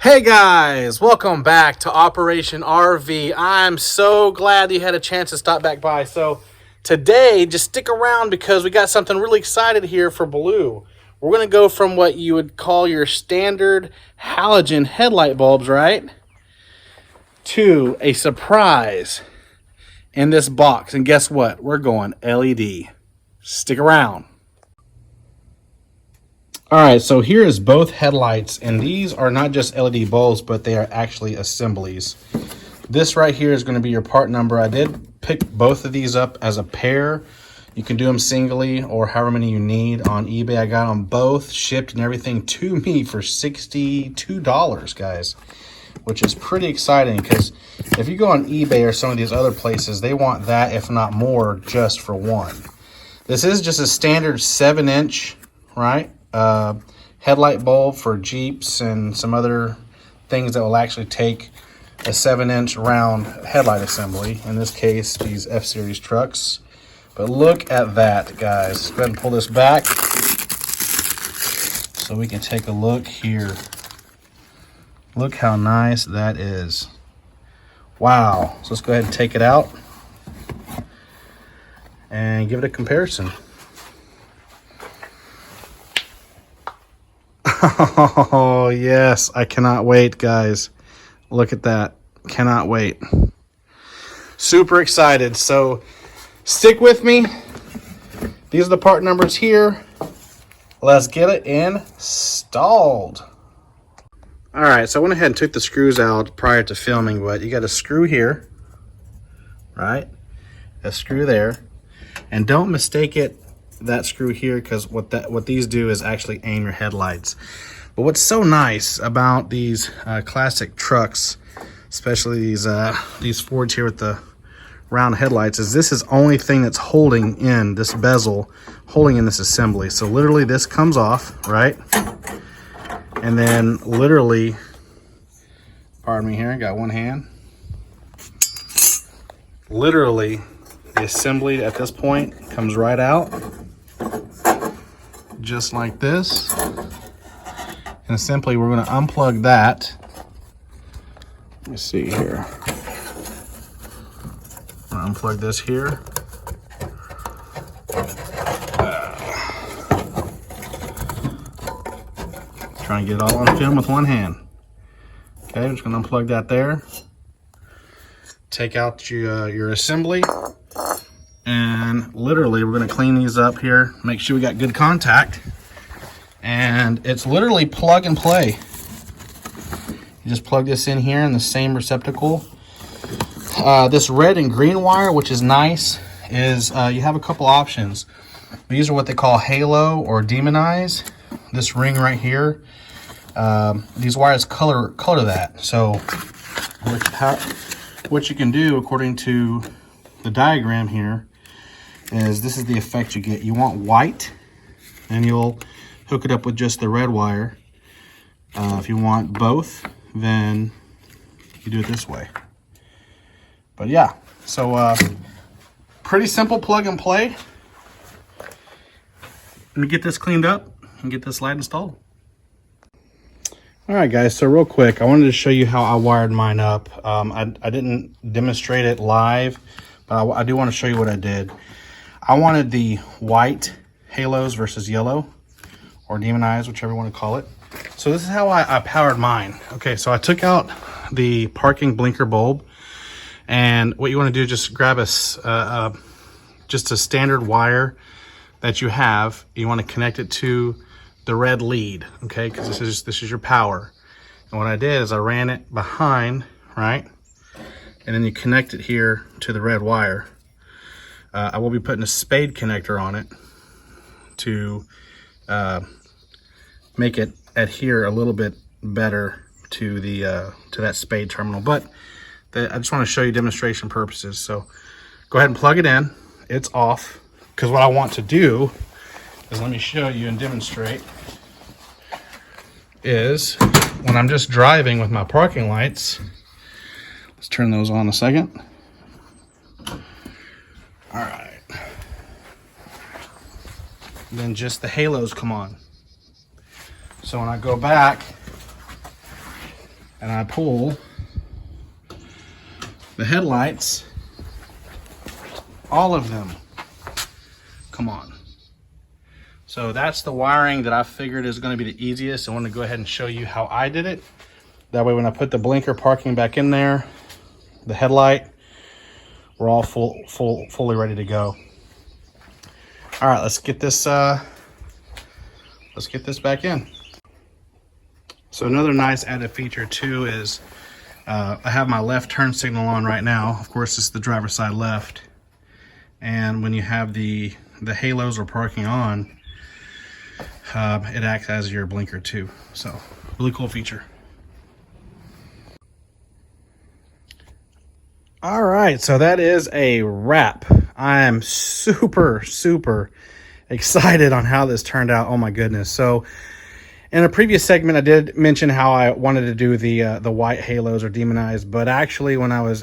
Hey guys, welcome back to Operation RV. I'm so glad you had a chance to stop back by. So today, just stick around because we got something really excited here for Baloo. We're going to go from what you would call your standard halogen headlight bulbs, right? To a surprise in this box. And guess what? We're going LED. Stick around. All right, so here is both headlights, and these are not just LED bulbs, but they are actually assemblies. This right here is going to be your part number. I did pick both of these up as a pair. You can do them singly or however many you need on eBay. I got them both shipped and everything to me for $62, guys, which is pretty exciting because if you go on eBay or some of these other places, they want that, if not more, just for one. This is just a standard 7-inch, right? Headlight bulb for Jeeps and some other things that will actually take a 7-inch round headlight assembly. In this case, these F-Series trucks. But look at that, guys. Let's go ahead and pull this back so we can take a look here. Look how nice that is. Wow. So let's go ahead and take it out and give it a comparison. Oh, yes. I cannot wait, guys. Look at that. Cannot wait. Super excited. So stick with me. These are the part numbers here. Let's get it installed. All right. So I went ahead and took the screws out prior to filming, but you got a screw here, right? A screw there. And don't mistake it, that screw here, because what these do is actually aim your headlights. But what's so nice about these classic trucks, especially these Fords here with the round headlights, is this is only thing that's holding in this bezel, holding in this assembly. So literally this comes off, right? And then literally, pardon me here, I got one hand. Literally, the assembly at this point comes right out. Just like this. And simply we're going to unplug that. Let me see here. I'm going to unplug this here. Try and get it all on film with one hand. Okay, I'm just going to unplug that there. Take out your assembly. And literally, we're going to clean these up here, make sure we got good contact. And it's literally plug and play. You just plug this in here in the same receptacle. This red and green wire, which is nice, is you have a couple options. These are what they call halo or demonize. This ring right here, these wires color that. So what you can do, according to the diagram here, is this is the effect you get. You want white, and you'll hook it up with just the red wire. If you want both, then you do it this way. But yeah, so pretty simple plug and play. Let me get this cleaned up and get this light installed. All right, guys, so real quick, I wanted to show you how I wired mine up. I didn't demonstrate it live, but I do want to show you what I did. I wanted the white halos versus yellow, or demonize, whichever you want to call it. So this is how I powered mine. Okay, so I took out the parking blinker bulb, and what you want to do is just grab just a standard wire that you have. You want to connect it to the red lead, okay, because this is your power. And what I did is I ran it behind, right, and then you connect it here to the red wire. I will be putting a spade connector on it to make it adhere a little bit better to that spade terminal. But I just want to show you demonstration purposes. So go ahead and plug it in. It's off, because what I want to do is, let me show you and demonstrate, is when I'm just driving with my parking lights, let's turn those on a second. All right. Then just the halos come on. So when I go back, and I pull the headlights, all of them, come on. So that's the wiring that I figured is going to be the easiest. I want to go ahead and show you how I did it. That way when I put the blinker parking back in there, the headlight, we're all fully ready to go. All right, let's get this back in. So another nice added feature too is I have my left turn signal on right now. Of course, this is the driver's side left. And when you have the halos or parking on, it acts as your blinker too. So really cool feature. All right, so that is a wrap. I am super excited on how this turned out. Oh my goodness. So in a previous segment, I did mention how I wanted to do the white halos or demonized, but actually when I was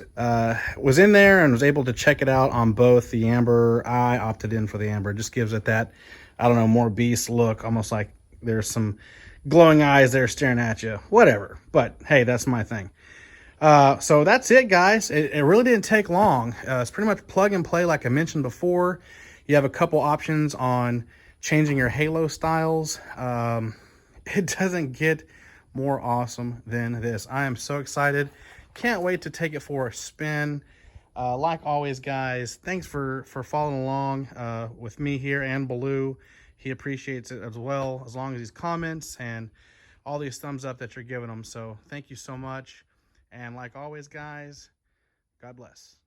in there and was able to check it out on both the amber, I opted in for the amber. It just gives it that, I don't know, more beast look, almost like there's some glowing eyes there staring at you, whatever. But hey, that's my thing. So that's it, guys. It really didn't take long. It's pretty much plug and play like I mentioned before. You have a couple options on changing your halo styles. It doesn't get more awesome than this. I am so excited. Can't wait to take it for a spin. Like always, guys, thanks for following along with me here and Baloo. He appreciates it as well, as long as these comments and all these thumbs up that you're giving him. So thank you so much. And like always, guys, God bless.